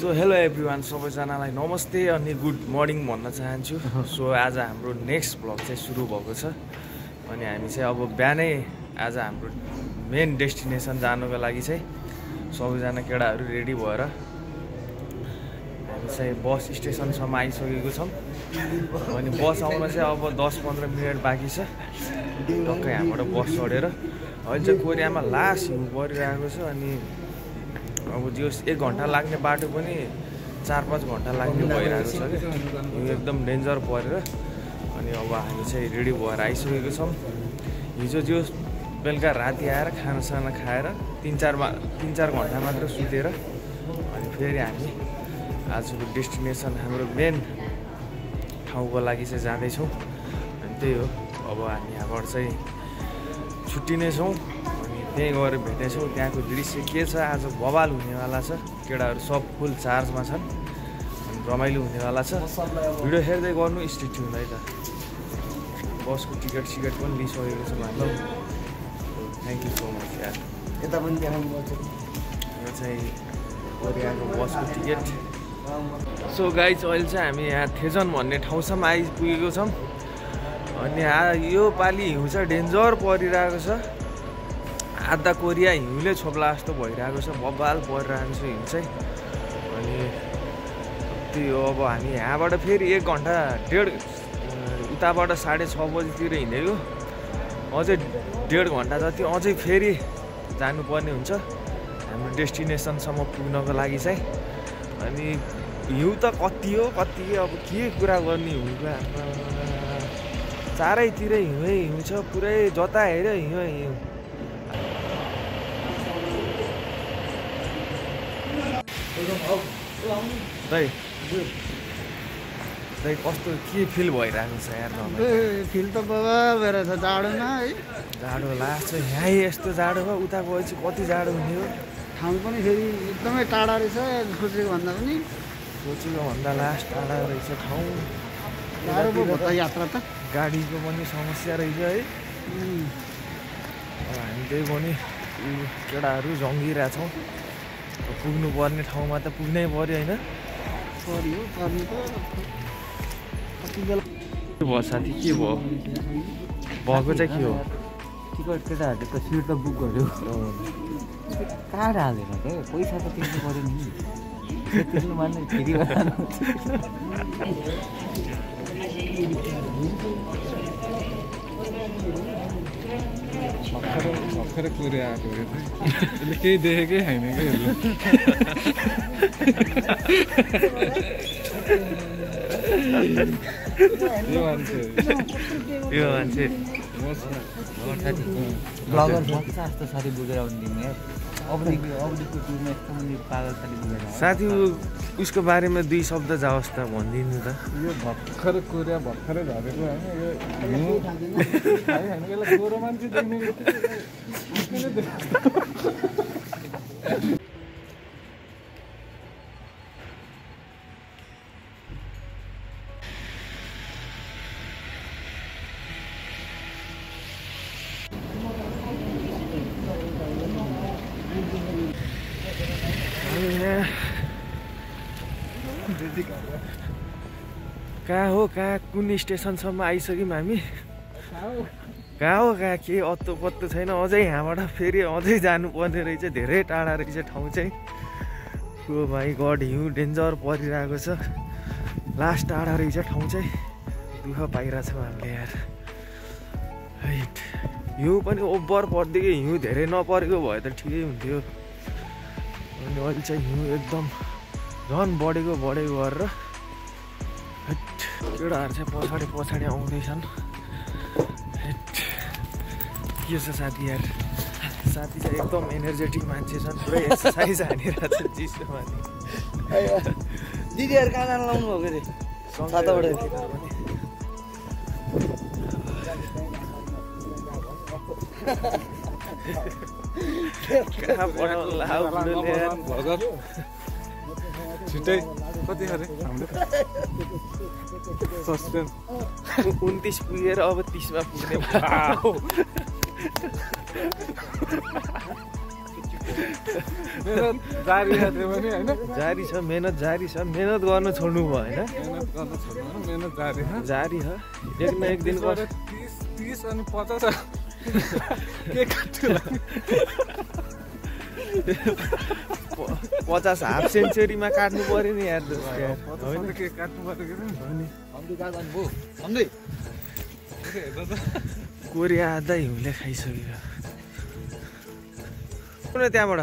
So hello everyone, सबैजनालाई नमस्ते अनि गुड मर्निङ भन्न चाहन्छु। सो आज हाम्रो नेक्स्ट भ्लग चाहिँ सुरु भएको छ अनि हामी चाहिँ अब बिहानै आज हाम्रो मेन डेस्टिनेसन जानुको लागि चाहिँ सबैजना केटाहरू रेडी भएर हामी चाहिँ बस स्टेसनसम्म आइसकेको छौँ अनि बस आउन चाहिँ अब 10-15 मिनट बाँकी छ। टक्कै हामीबाट बस चढेर अहिले चाहिँ कोरियामा लास्ट हिउँ परिरहेको छ अनि अब जो 1 घन्टा लाग्ने बाटो पनि 4-5 घन्टा लाग्ने भइरहेको छ कि हिउँ एकदम डेन्जर परेर अनि अब हामी चाहिँ रेडी भएर आइसकेको छौँ। हिजो जो बेलुका राति आएर खानासाना खाएर 3-4 घन्टा मात्र सुतेर अनि फेरि हामी आजको डेस्टिनेसन हाम्रो मेन ठाउँको लागि चाहिँ जाँदैछौँ अनि त्यही हो। अब हामी यहाँबाट चाहिँ छुट्टिनेछौँ अनि त्यहीँ गएर भेट्नेछौँ। त्यहाँको दृश्य के छ, आज बवाल हुनेवाला छ, केटाहरू सब फुल चार्जमा छन् अनि रमाइलो हुनेवाला छ। भिडियो हेर्दै गर्नु, स्टे ट्युन है त। बसको टिकट पनि लिइसकेको छु हाम्रो। थ्याङ्क यू सो मच यार। यता पनि यो चाहिँ कोरियाको बसको टिकट। सो गाइज अहिले चाहिँ हामी यहाँ थेजन भन्ने ठाउँसम्म आइपुगेको छौँ अनि यो पालि हिउँ चाहिँ डेन्जर परिरहेको छ। आधा कोरिया हिउँले छोप्ला जस्तो भइरहेको छ, बबाल परिरहेको छ हिउँ चाहिँ। अनि त्यही हो, अब हामी यहाँबाट फेरि 1 घन्टा 1.5 उताबाट 6:30 बजीतिर हिँडेको, अझै 1.5 घन्टा जति अझै फेरि जानुपर्ने हुन्छ हाम्रो डेस्टिनेसनसम्म पुग्नको लागि चाहिँ। अनि हिउँ त कति हो अब के कुरा गर्ने हिउँको, चारैतिर हिउँै हिउँ छ, पुरै जता हेऱ्यो हिउँ हिउँ। दाइ कस्तो के फिल भइरहेको छ यार? फिल त बवाल भएर छ जाडोमा है। जाडो लाग्छ यहाँ, यस्तो जाडो भयो उता गएपछि कति जाडो हुने हो। ठाउँ पनि फेरि एकदमै टाढा रहेछ, सोचेको भन्दा पनि लास्ट टाढा रहेछ ठाउँ। टाढो भयो त यात्रा त, गाडीको पनि समस्या रहेछ है। अब हामी त्यही पनि केटाहरू जङ्गिरहेछौँ, पुग्नुपर्ने ठाउँमा त पुग्नै पऱ्यो होइन। पर्नु त कति बेला के भयो साथी, के भयो भएको चाहिँ के हो? टिकट केटाहरूले त सिट त बुक गर्यो, कार्ड हालेर क्या पैसा त तिर्नु पऱ्यो नि। तिर्नु मान्ने फेरि भर्खरै कोरिया आएको यसले केही देखेकै छैन क्या यसले। यो मान्छे ब्लगर जस्तो साथी बुझेर आउने दिने अबदेखिको टुरमा यस्तो पनि पागल साथी बुझेर साथी। उसको बारेमा 2 शब्द जाओस् त भनिदिनु त। यो भर्खरै कोरिया भर्खरै झरेको होइन, यो होइन यसलाई गोरो मान्छे देख्ने कहाँ कुन स्टेसनसम्म आइसक्यौँ हामी? कहाँ हो के अत्तो पत्तो छैन। अझै यहाँबाट फेरि अझै जानुपर्ने रहेछ, धेरै टाढा रहेछ ठाउँ चाहिँ। ओ भाइ गड, हिउँ डेन्जर परिरहेको छ, लास्ट टाढा रहेछ ठाउँ चाहिँ। दुःख पाइरहेछौँ हामीले यार। हाइट हिउँ पनि ओभर परिदिएको, हिउँ धेरै नपरेको भए त ठिकै हुन्थ्यो। अनि अहिले चाहिँ हिउँ एकदम झन् बढेको गरेर केटाहरू चाहिँ पछाडि आउँदैछन्। के छ साथी यार? साथी चाहिँ एकदम एनर्जेटिक मान्छे छन्, पुरै एक्सर्साइज हानिरहेको छ चिसोमा। दिदीहरू कहाँ जानु लाउनु भएको अरे साताबाट कहाँ पढाउनु छिट्टै कति अरे हाम्रो सस्पेन्स 29 पुगेर अब 30मा पुग्ने। मेहनत जारी राख्यो भने होइन जारी छ मेहनत जारी छ मेहनत गर्न छोड्नु भएन मेहनत गर्न छोड्नु मेहनत जारी छ जारी ह एक न एक दिन 30 अनि 50 के काट्नु 50 हाफ सेन्चुरीमा काट्नु पर्यो नि यार होइन के काट्नु पर्यो के कोरिया आधा हिउँले खाइसक्यो कुन त्यहाँबाट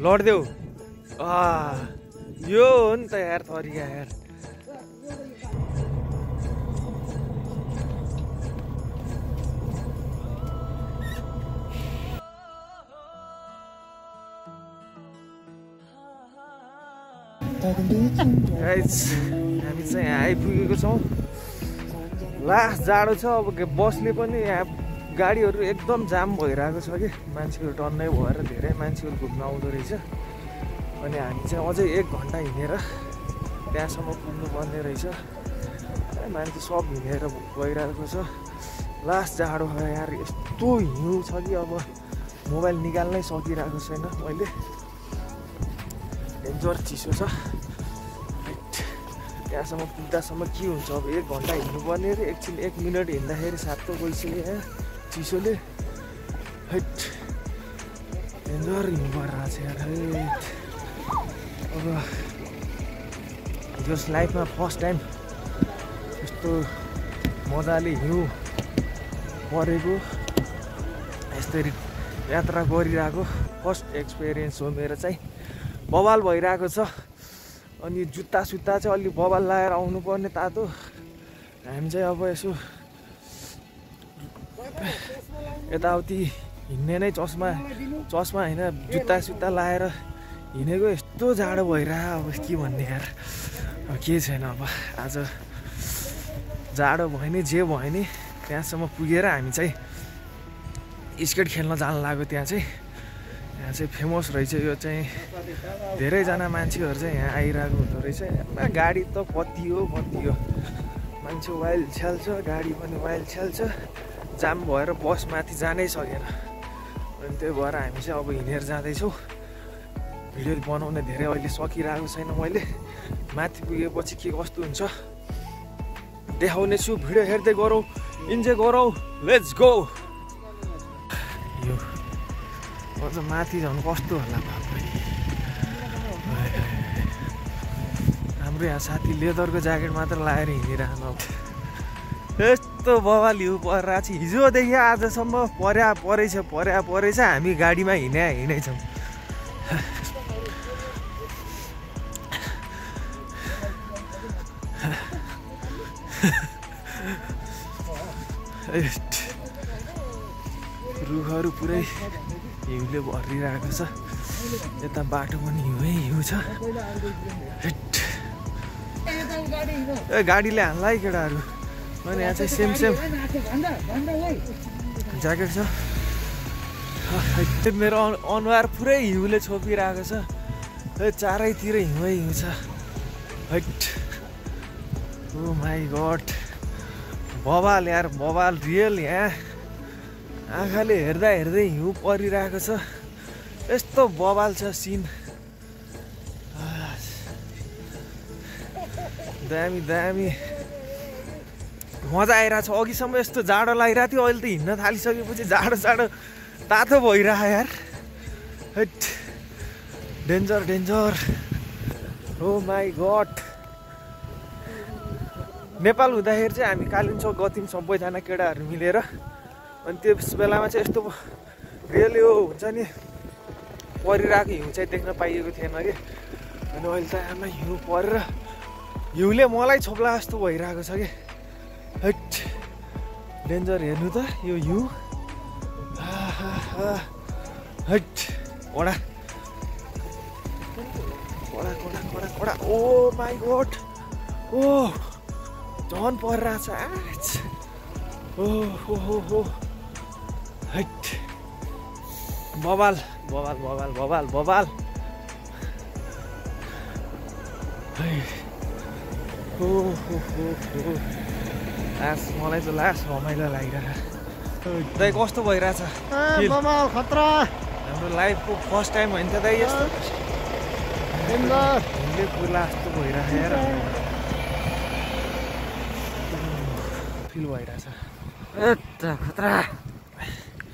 लड्देऊ यो हो नि त यार तरिका यार हामी चाहिँ यहाँ आइपुगेको छौँ लास्ट जाडो छ अब बसले पनि यहाँ गाडीहरू एकदम जाम भइरहेको छ कि मान्छेहरू टन्नै भएर धेरै मान्छेहरू घुम्न आउँदो रहेछ अनि हामी चाहिँ अझै 1 घन्टा हिँडेर त्यहाँसम्म पुग्नुपर्ने रहेछ मान्छे सब हिँडेर गइरहेको छ लास्ट जाडो हो यार यस्तो हिउँ छ कि अब मोबाइल निकाल्नै सकिरहेको छैन मैले डेन्जर चिसो छ त्यहाँसम्म पुग्दासम्म के हुन्छ अब 1 घन्टा हिँड्नुपर्ने रे एकछिन 1 मिनट हिँड्दाखेरि सातो गइसक्यो यहाँ चिसोले हैट डेन्जर हिउँ परिरहेको छ यार अब जस लाइफमा फर्स्ट टाइम यस्तो मजाले हिउँ परेको यस्तरी यात्रा गरिरहेको फर्स्ट एक्सपिरियन्स हो मेरो चाहिँ बवाल भइरहेको छ अनि जुत्ता सुत्ता चाहिँ अलि बवाल लाएर आउनुपर्ने तातो हामी चाहिँ अब यसो यताउति हिँड्ने नै चस्मा होइन जुत्ता सुत्ता लाएर हिँडेको यस्तो जाडो भइरह्यो अब के भन्ने यार अब के छैन अब आज जाडो भयो नि जे भयो नि त्यहाँसम्म पुगेर हामी चाहिँ स्केट खेल्न जान लाग्यो त्यहाँ चाहिँ फेमस रहेछ यो चाहिँ धेरैजना मान्छेहरू चाहिँ यहाँ आइरहेको हुँदो रहेछ गाडी त कति हो मान्छे वाइल छ्याल्छ गाडी पनि वाइल छ्याल्छ जाम भएर बस माथि जानै सकेन अनि त्यही भएर हामी चाहिँ अब हिँडेर जाँदैछौँ भिडियो बनाउन धेरै अहिले सकिरहेको छैन मैले माथि पुगेपछि के कस्तो हुन्छ देखाउने छु भिडियो हेर्दै गरौँ इन्जोय गरौँ लेट्स गो यो अझ माथि झन् कस्तो होला हाम्रो यहाँ साथी लेदरको ज्याकेट मात्र लगाएर हिँडिरहनु यस्तो बवाल हिउँ परिरहेको छ हिजोदेखि आजसम्म परेछ हामी गाडीमा हिँडेछौँ रुखहरू पुरै हिउँले भरिरहेको छ यता बाटो पनि हिउँ छ गाडीले हाल्ला है केटाहरू अनि यहाँ चाहिँ सेम ज्याकेट छ मेरो अनुहार पुरै हिउँले छोपिरहेको छ चारैतिर हिउँ छ हैट ओ माई गड बवाल यार बवाल रियल यहाँ आँखाले हेर्दै हिउँ परिरहेको छ यस्तो बवाल छ सिन दामी मजा आइरहेको छ अघिसम्म यस्तो जाडो लागिरहेको थियो अहिले त हिँड्न थालिसकेपछि जाडो तातो भइरह्यो यार हैट danger oh my god Nepal हुँदाखेरि चाहिँ हामी कालिम्पोङ गथ्यौँ सबैजना केटाहरू मिलेर अनि त्यस बेलामा चाहिँ यस्तो रियल यो हुन्छ नि परिरहेको हिउँ चाहिँ देख्न पाइएको थिएन कि अनि अहिले त आमा हिउँ परेर हिउँले मलाई छोप्ला जस्तो भइरहेको छ कि हैट डेन्जर हेर्नु त यो हिउँ हैट कडा ओ माई गड ओ झन् परिरहेछ हो हैट बवाल लास्ट मलाई त लास्ट रमाइलो लागिरहेको दाइ कस्तो भइरहेछ बबाल खतरा हाम्रो लाइफको फर्स्ट टाइम होइन त दाइ यस्तो हिउँले पुला जस्तो भइरहेछ यार फिल भइरहेछ खतरा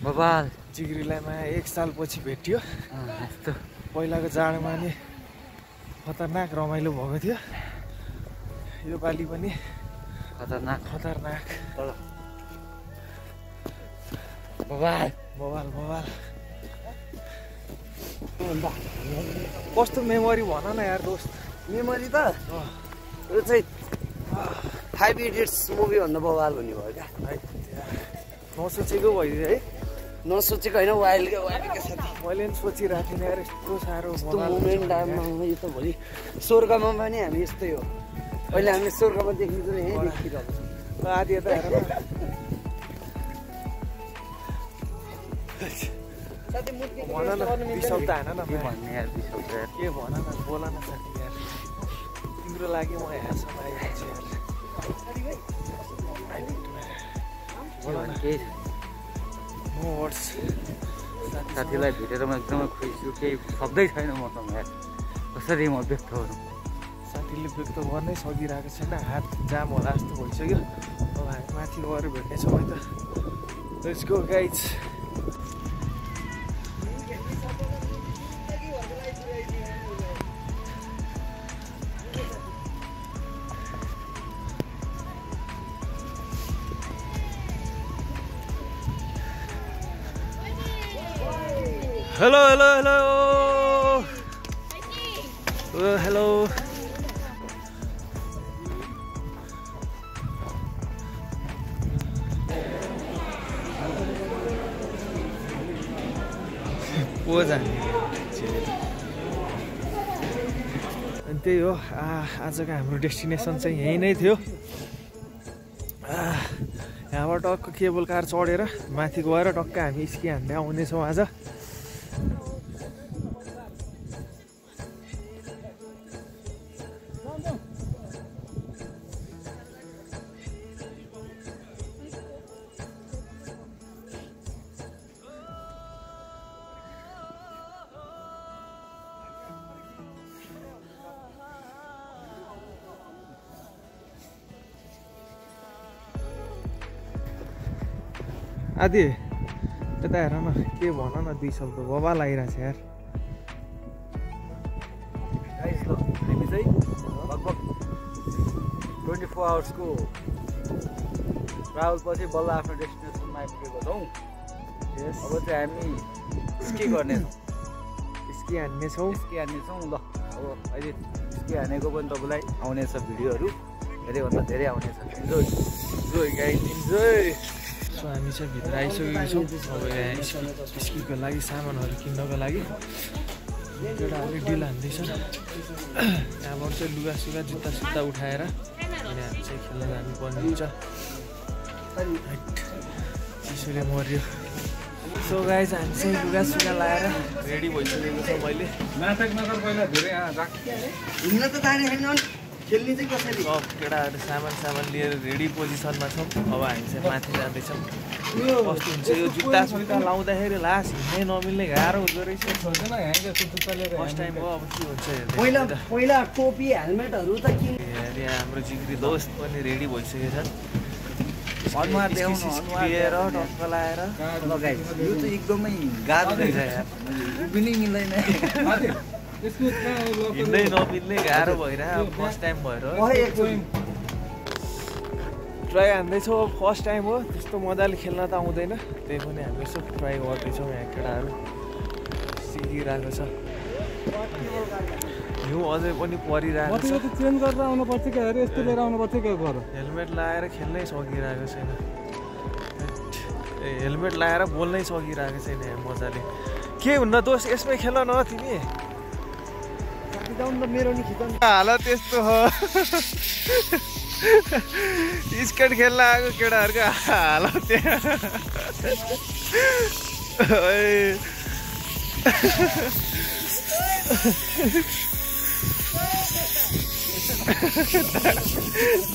बबाल जिग्रीलाई माया 1 सालपछि भेटियो यस्तो पहिलाको जाडोमा नि खतरनाक रमाइलो भएको थियो यो पालि पनि खतरनाक बबाल बबाल कस्तो मेमोरी भन न यार दोस्त मेमोरी त यो चाहिँ 5 इडियट्स मुभी भन्दा बवाल भन्ने भयो क्या नसोचेको भइदियो है नसोचेको होइन वाइल्डकै साथी मैले पनि सोचिरहेको थिएँ यार यस्तो साह्रो यस्तो मोमेन्ट आमा यो त भोलि स्वर्गमा पनि हामी यस्तै हो अहिले हामीले स्वर्गमा देख्नु चाहिँ यहीँ देखिरहेको छौँ आदि त हेर भन न बिसौता हान न के भन्ने यार बिसौता के भन न बोल न साथी यार तिम्रो लागि म यहाँसम्म आइरहेको छु यार नो वर्ड्स साथीलाई भेटेर म एकदमै खुसी छु केही शब्दै छैन मसँग यार कसरी म व्यक्त गरौँ साथीले व्यक्त गर्नै सकिरहेको छैन हात जाम होला जस्तो भइसक्यो अब हामी माथि गएर भेट्नेछौँ है त let's go guys Hello. Hello. Pose हान्ने अनि त्यही हो आजको हाम्रो डेस्टिनेसन चाहिँ यही नै थियो यहाँबाट टक्क केबल कार चढेर माथि गएर टक्क हामी स्की हान्दै आउनेछौँ आज आदि यता हेर न के भन न 2 शब्द बबाल आइरहेछ यार हामी चाहिँ लगभग 24 आवर्सको ट्राभल पछि बल्ल आफ्नो डेस्टिनेसनमा आइपुगेको छौँ अब चाहिँ हामी स्की गर्नेछौँ स्की हान्नेछौँ ल अब अहिले स्की हानेको पनि तपाईँलाई आउनेछ भिडियोहरू धेरैभन्दा धेरै आउनेछ इन्जोय गाइज इन्जोय सो हामी चाहिँ भित्र आइसकेको छौँ अब यहाँ स्कीको लागि सामानहरू किन्नको लागि केटाहरूले डिल हान्दैछ यहाँबाट चाहिँ लुगासुगा जुत्ता उठाएर अनि हामी चाहिँ खेल्न जानुपर्ने हुन्छ चिसोले मर्यो सो गाइज हामी चाहिँ लुगासुगा लाएर रेडी भइसकेको छ मैले हिँड्न त जाने छैन खेल्ने चाहिँ कसरी सब केटाहरू सामान लिएर रेडी पोजिसनमा छौँ अब हामी चाहिँ माथि जाँदैछौँ कस्तो हुन्छ यो जुत्ता लाउँदाखेरि लास्ट हिँड्नै नमिल्ने गाह्रो हुँदो रहेछ फर्स्ट टाइम हो अब के हुन्छ पहिला टोपी हेलमेटहरू त किन हाम्रो जिग्री दोस्त पनि रेडी भइसकेको छ अनुहार देखाउनु लिएर टक्क लाएर लगाइ यो चाहिँ एकदमै गाह्रो रहेछ यार पनि मिल्दैन हिँड्दै नमिल्ने गाह्रो भइरहेको फर्स्ट टाइम भएर ट्राई हान्दैछौँ फर्स्ट टाइम हो त्यस्तो मजाले खेल्न त आउँदैन त्यही पनि हामी यसो ट्राई गर्दैछौँ यहाँ केटाहरू सिकिरहेको छ हिउँ अझै पनि परिरहेको छ चेन्ज गरेर आउनुपर्छ कि अरे यस्तो लिएर आउनुपर्छ कि हेलमेट लगाएर खेल्नै सकिरहेको छैन हेलमेट लगाएर बोल्नै सकिरहेको छैन यहाँ मजाले के हुन्न दोष यसमै खेल न तिमी मेरो नि खिचाउनु हालत त्यस्तो हो स्केट खेल्न आएको केटाहरूको हालत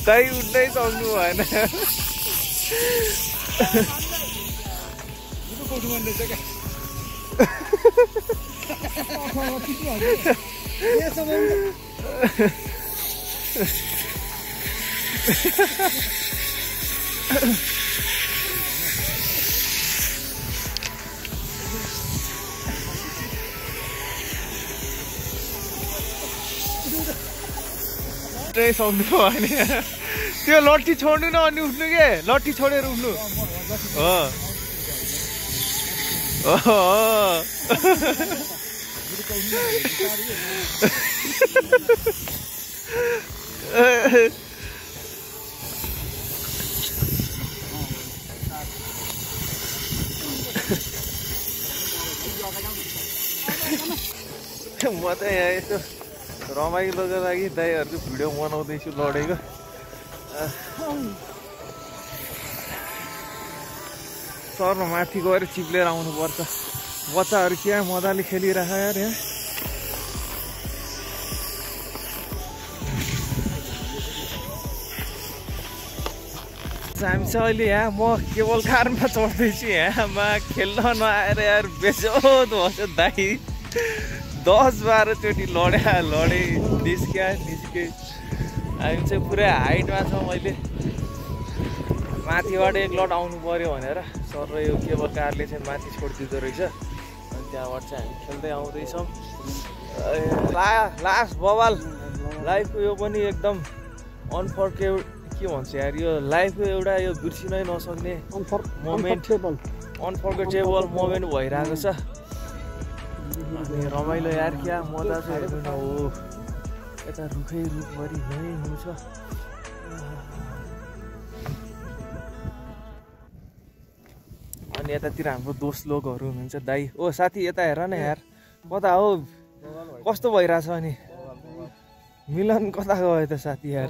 दाइ उठ्नै सक्नु भएन उठ्नु मन रहेछ क्या सक्नु भएन त्यो लट्ठी छोड्नु न अनि उठ्नु के लट्ठी छोडेर उठ्नु म त यहाँ यसो रमाइलोको लागि दाइहरूको भिडियो बनाउँदैछु लडेको सर माथि गएर चिप्लेर आउनुपर्छ बच्चाहरू क्या मजाले खेलिरहेछ यार यहाँ हामी चाहिँ अहिले यहाँ म केबल कारमा चढ्दैछु यहाँमा खेल्न नआएर यार बेजोत भयो दाइ 10-12 चोटि लडे निस्के हामी चाहिँ पुरै हाइटमा छौँ अहिले माथिबाट एक लट आउनु पर्यो भनेर सर र यो केबल कारले चाहिँ माथि छोडिदिँदो रहेछ अनि त्यहाँबाट चाहिँ हामी खेल्दै आउँदैछौँ लास्ट बवाल लाइफको यो पनि एकदम के भन्छ यार यो लाइफको एउटा यो बिर्सिनै नसक्ने अनफर्गेटेबल मोमेन्ट भइरहेको छ अनि रमाइलो यार क्या मजा चाहिँ हेर्नु न हो यता रुखै रुखभरि हिउँ छ अनि यतातिर हाम्रो दोस्त लोकहरू हुनुहुन्छ दाइ ओ साथी यता हेर न यार कता हो कस्तो भइरहेछ अनि मिलन कता गयो त साथी यार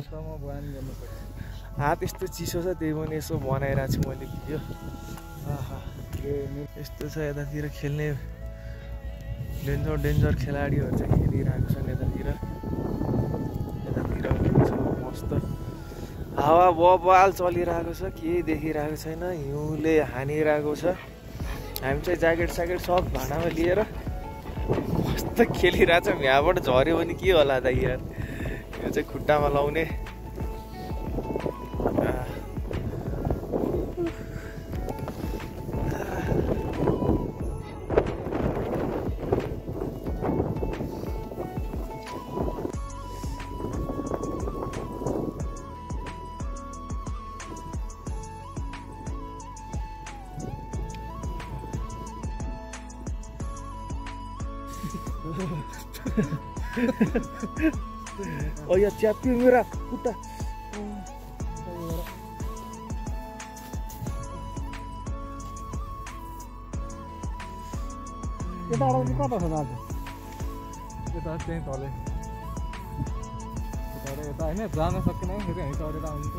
हात यस्तो चिसो छ त्यही पनि यसो बनाइरहेको छु मैले भिडियो यस्तो छ यतातिर खेल्ने डेन्जर खेलाडीहरू चाहिँ खेलिरहेको छन् यतातिर मस्त हावा बवाल चलिरहेको छ केही देखिरहेको छैन हिउँले हानिरहेको छ हामी चाहिँ ज्याकेट सब भाँडामा लिएर मस्त खेलिरहेको छौँ यहाँबाट झऱ्यो भने के होला त यार यो चाहिँ खुट्टामा लाउने oh ya च्याप्यो मेरा खुट्टा यता अगाडि कता छ दाजु यता त्यही तले यता होइन जान सकेन फेरि हामी चढेर आउँछ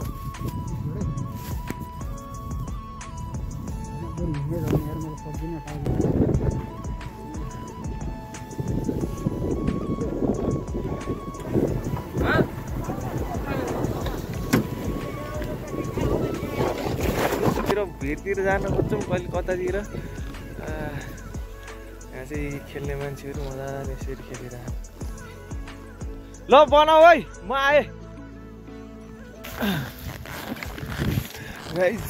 भिरतिर जान खोज्छौँ कहिले कतातिर यहाँ चाहिँ खेल्ने मान्छेहरू मजाले यसरी खेलिरहेको ल बनाऊ है म आएँ गाइज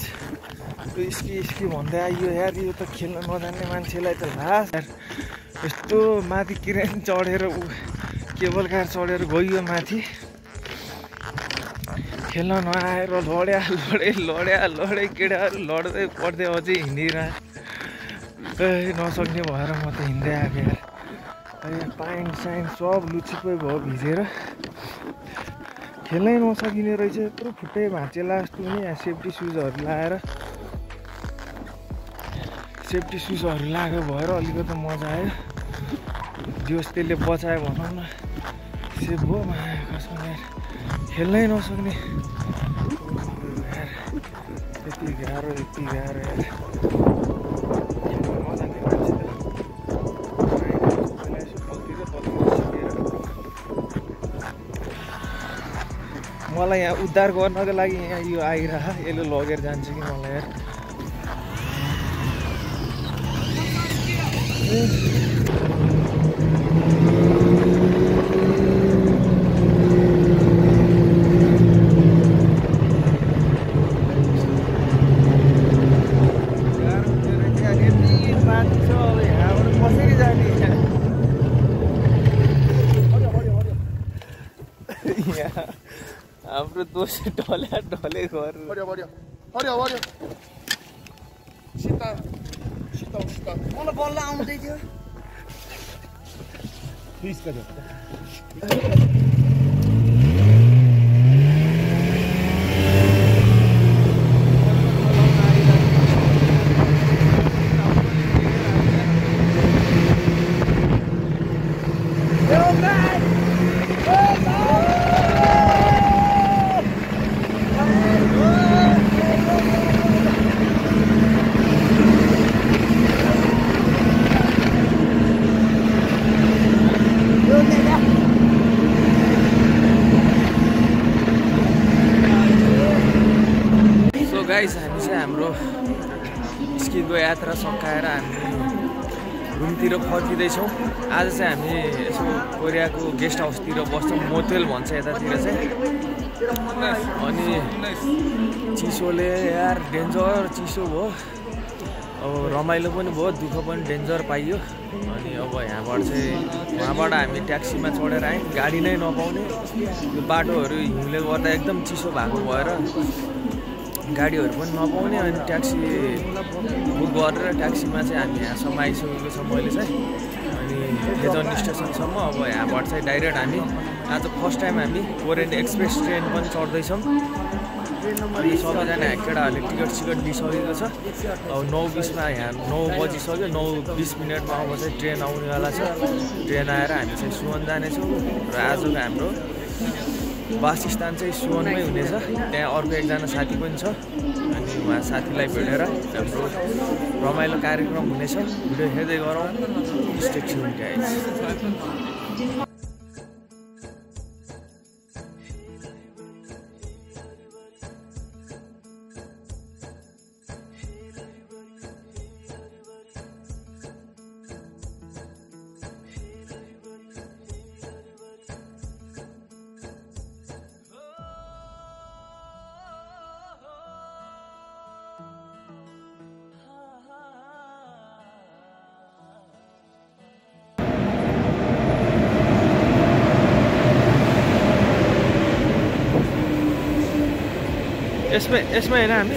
स्की भन्दै आइयो यार यो त खेल्न नजान्ने मान्छेलाई त लास्ट यार यस्तो माथि क्रेन चढेर केबल कार चढेर गइयो माथि खेल्न नआएर लड्या केटाहरू लड्दै पढ्दै अझै हिँडिरहे नसक्ने भएर म त हिँड्दै आएको यार पाइन्ट साइन्ट सब लुचिपै भयो भिजेर खेल्नै नसकिने रहेछ यत्रो फुट्टै भाँचे लास्ट पनि यहाँ सेफ्टी सुजहरू लगाएको भएर अलिकति मजा आयो जोस् त्यसले बचायो भनौँ न सेफ भयो कसम यार खेल्नै नसक्ने यति गाह्रो यार मलाई यहाँ उद्धार गर्नको लागि यहाँ यो आइरह यसले लगेर जान्छ कि मलाई यार हाम्रो दोष ढले ढले गर्नु मलाई बल्ल आउँदै थियो गाइस हामी चाहिँ हाम्रो स्किनको यात्रा सकाएर हामी रुमतिर फर्किँदैछौँ। आज चाहिँ हामी यसो कोरियाको गेस्ट हाउसतिर बस्छौँ, मोटेल भन्छ यतातिर चाहिँ। अनि चिसोले यार डेन्जर चिसो भयो, अब रमाइलो पनि भयो, दुःख पनि डेन्जर पाइयो। अनि अब वहाँबाट हामी ट्याक्सीमा चढेर आयौँ, गाडी नै नपाउने, यो बाटोहरू हिउँले गर्दा एकदम चिसो भएको भएर गाडीहरू पनि नपाउने। अनि ट्याक्सी बुक गरेर ट्याक्सीमा चाहिँ हामी यहाँसम्म आइसकेको छ मैले चाहिँ। अनि हेजन स्टेसनसम्म अब यहाँबाट चाहिँ डाइरेक्ट हामी आज फर्स्ट टाइम हामी कोरियन एक्सप्रेस ट्रेन पनि चढ्दैछौँ। अनि सबैजना केटाहरूले टिकट लिइसकेको छ। अब 9:20मा यहाँ 9 बजिसक्यो, 9:20 मिनटमा अब चाहिँ ट्रेन आउनेवाला छ। ट्रेन आएर हामी चाहिँ सुवन जानेछौँ र आजको हाम्रो वासस्थान चाहिँ सुवनमै हुनेछ। त्यहाँ अर्को एकजना साथी पनि छ, अनि उहाँ साथीलाई भेटेर हाम्रो रमाइलो कार्यक्रम हुनेछ। भिडियो हेर्दै गरौँ। Stay tuned guys. यसमै होइन हामी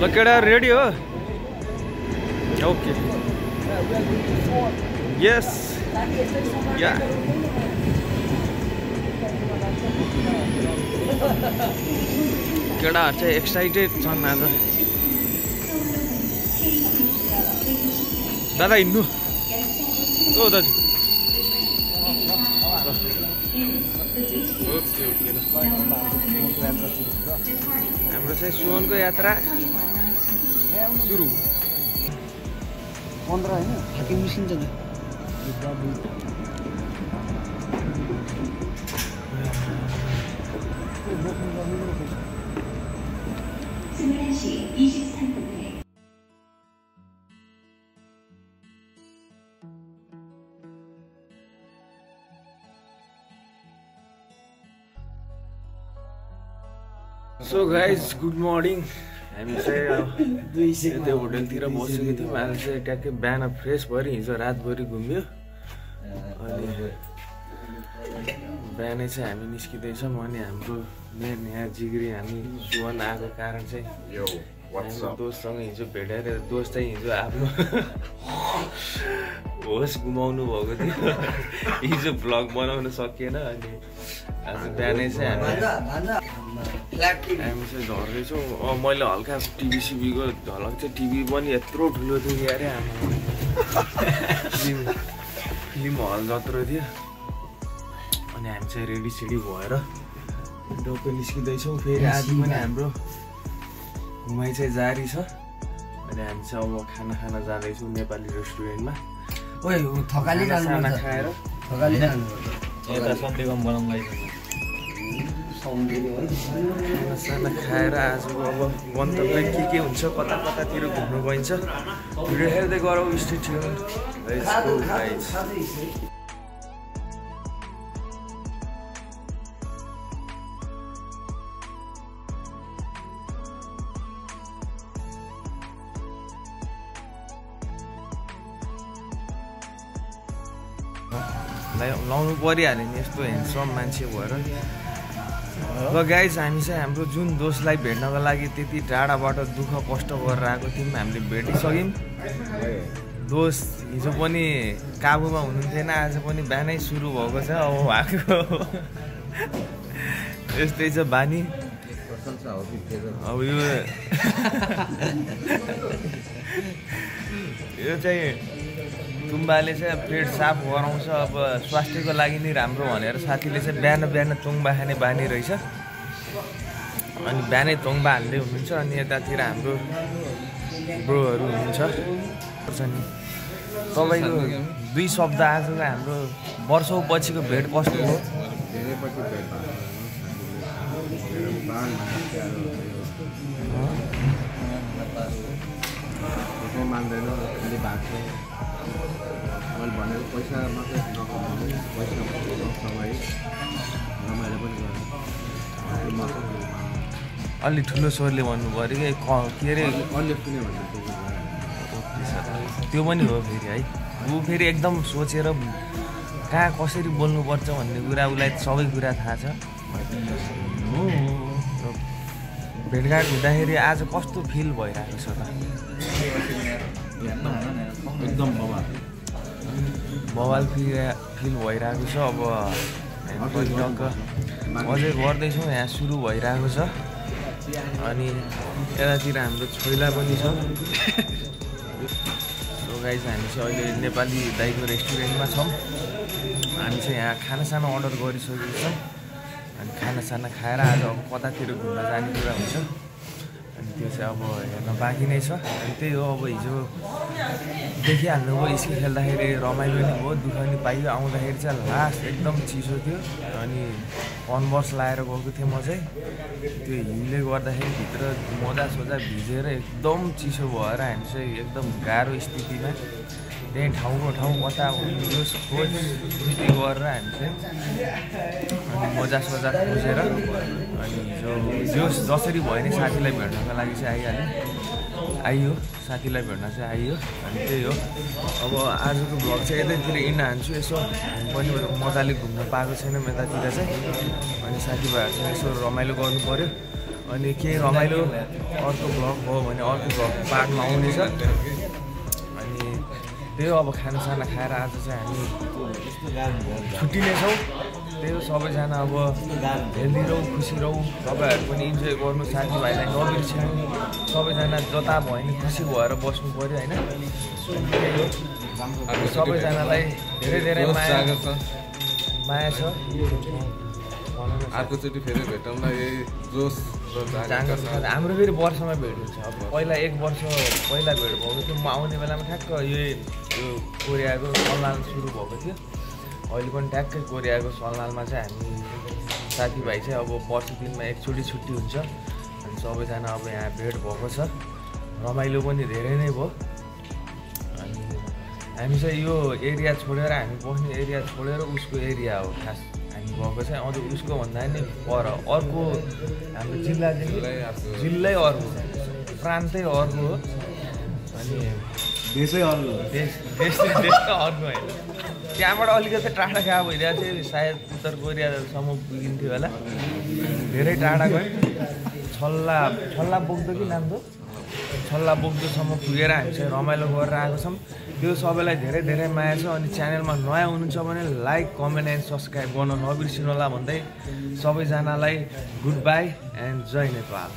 ल केटा रेडी हो? ओके यस या केटाहरू चाहिँ एक्साइटेड छन् आज। दादा हिँड्नु ओ दाजु। ओके ओके ल हाम्रो चाहिँ सुवनको यात्रा सुरु। 15 होइन फाटी मिसिन्छ नि। So guys good morning. हामी चाहिँ त्यो होटलतिर बसेको थियौँ। आज चाहिँ ट्याक्कै बिहान फ्रेस भएर हिजो रातभरि घुम्यो। अनि बिहानै चाहिँ हामी निस्किँदैछौँ। अनि हाम्रो मेन यहाँ जिग्री हामी सुवन आएको कारण चाहिँ दोस्तसँग हिजो भेटेर दोस्त चाहिँ हिजो आफ्नो होस गुमाउनु भएको थियो। हिजो भ्लग बनाउन सकिएन। अनि आज बिहानै चाहिँ हामी चाहिँ झर्दैछौँ। मैले हल्का टिभी झलक चाहिँ टिभी पनि यत्रो ठुलो थियो कि अरे फिल्म हल जत्रो थियो। अनि हामी चाहिँ रेडी सेडी भएर टक्कै निस्किँदैछौँ। फेरि आज पनि हाम्रो घुमाइ चाहिँ जारी छ। अनि हामी चाहिँ अब खाना खान जाँदैछौँ नेपाली रेस्टुरेन्टमा। थकाली खाना खाएर यता सन्डेको बनाउनु लागि खाना खाएर आजको अब गन्तव्य के हुन्छ कता कतातिर घुम्नु गइन्छ भिडियो हेर्दै गरौँ stay tune let's go guys लाउनु परिहाल्यो नि यस्तो ह्यान्डसम मान्छे भएर ल गाइस हामी चाहिँ हाम्रो जुन दोस्तलाई भेट्नको लागि त्यति टाढाबाट दुःख कष्ट गरेर आएको थियौँ हामीले भेटिसक्यौँ दोस्त हिजो पनि काबुमा हुनुहुन्थेन आज पनि बिहानै सुरु भएको छ अब भएको यस्तै छ बानी अब यो चाहिँ तुम्बाले चाहिँ पेट साफ गराउँछ अब स्वास्थ्यको लागि नै राम्रो भनेर साथीले चाहिँ बिहान बिहान तुङ्बा खाने बानी रहेछ अनि बिहानै तुङ्बा हाल्दै हुनुहुन्छ अनि यतातिर हाम्रो ब्रोहरू हुनुहुन्छ तपाईँको 2 शब्द आजको हाम्रो वर्षौँ पछिको भेट कस्तो हो मान्दैन अलि भएको मैले भनेको पैसा मात्रै नकमाउनु पैसा समय रमाइलो पनि गर्नु अलि ठुलो स्वरले भन्नु पऱ्यो कि के अरे अलि सुन्यो भने त्यो पनि हो फेरि है ऊ फेरि एकदम सोचेर कहाँ कसरी बोल्नुपर्छ भन्ने कुरा उसलाई सबै कुरा थाहा छ भेटघाट हुँदाखेरि आज कस्तो फिल भइरहेको छ त एकदम बवाल फिल भइरहेको छ अब टक्क अझै गर्दैछौँ यहाँ सुरु भइरहेको छ अनि यतातिर हाम्रो छोइला पनि छ सो गाइस हामी चाहिँ अहिले नेपाली दाइको रेस्टुरेन्टमा छौँ हामी चाहिँ यहाँ खानासाना अर्डर गरिसकेको छौँ अनि खानासाना खाएर आज अब कतातिर घुम्न जाने कुरा हुन्छ अनि त्यो चाहिँ अब हेर्न बाँकी नै छ अनि त्यही हो अब हिजो देखिहाल्नुभयो स्की खेल्दाखेरि रमाइलो नि भयो दुःख नि पाइयो आउँदाखेरि चाहिँ लास्ट एकदम चिसो थियो अनि कन्भर्स लाएर गएको थिएँ म चाहिँ त्यो हिउँले गर्दाखेरि भित्र मोजासोजा भिजेर एकदम चिसो भएर हामी चाहिँ एकदम गाह्रो स्थितिमा त्यही ठाउँको ठाउँ कता जोस खोज खेती गरेर हामी चाहिँ अनि मोजासोजा खोजेर अनि जोस जसरी भयो नि साथीलाई भेट्नको लागि चाहिँ आइयो साथीलाई भेट्न चाहिँ आइयो अनि त्यही हो अब आजको भ्लग चाहिँ यतैतिर हिँड्न हान्छु यसो पनि मजाले घुम्न पाएको छैनौँ यतातिर चाहिँ अनि साथीभाइहरूसँग यसो रमाइलो गर्नु पऱ्यो अनि केही रमाइलो अर्को भ्लग भयो भने अर्को भ्लग पार्टमा आउनेछ अनि त्यही हो अब खानासाना खाएर आज चाहिँ हामी छुट्टिनेछौँ त्यही हो सबैजना अब हेल्दी रहौँ खुसी रहौँ तपाईँहरू पनि इन्जोय गर्नु साथीभाइलाई नबिर्सिनु सबैजना जता भयो नि खुसी भएर बस्नु पऱ्यो होइन त्यही हो अब सबैजनालाई धेरै धेरै माया छ अर्कोचोटि फेरि भेटौँला यही जोस हाम्रो फेरि वर्षमा भेट हुन्छ अब पहिला 1 वर्ष पहिला भेट भएको थियो म आउने बेलामा ठ्याक्क यो कोरियाको सल्लाल सुरु भएको थियो अहिले पनि ठ्याक्कै कोरियाको सल्लालमा चाहिँ हामी साथीभाइ चाहिँ अब वर्ष दिनमा एकचोटि छुट्टी हुन्छ अनि सबैजना अब यहाँ भेट भएको छ रमाइलो पनि धेरै नै भयो अनि हामी चाहिँ यो एरिया छोडेर हामी बस्ने एरिया छोडेर उसको एरिया हो खास हामी गएको चाहिँ अझ उसको भन्दा नि पर अर्को हाम्रो जिल्लै अर्को प्रान्तै अर्को हो अनि देशै अर्को देश त अर्को होइन त्यहाँबाट अलिकति टाढा गएको भइरहेको थियो सायद उत्तर कोरियासम्म पुगिन्थ्यो होला धेरै टाढा गयो छल्ला बोक्दो कि नाम त छल्ला बोक्दोसम्म पुगेर हामी चाहिँ रमाइलो गरेर आएको छौँ त्यो सबैलाई धेरै धेरै माया छ अनि च्यानलमा नयाँ हुनुहुन्छ भने लाइक कमेन्ट एन्ड सब्सक्राइब गर्न नबिर्सिनु होला भन्दै सबैजनालाई गुड बाई एन्ड जय नेपाल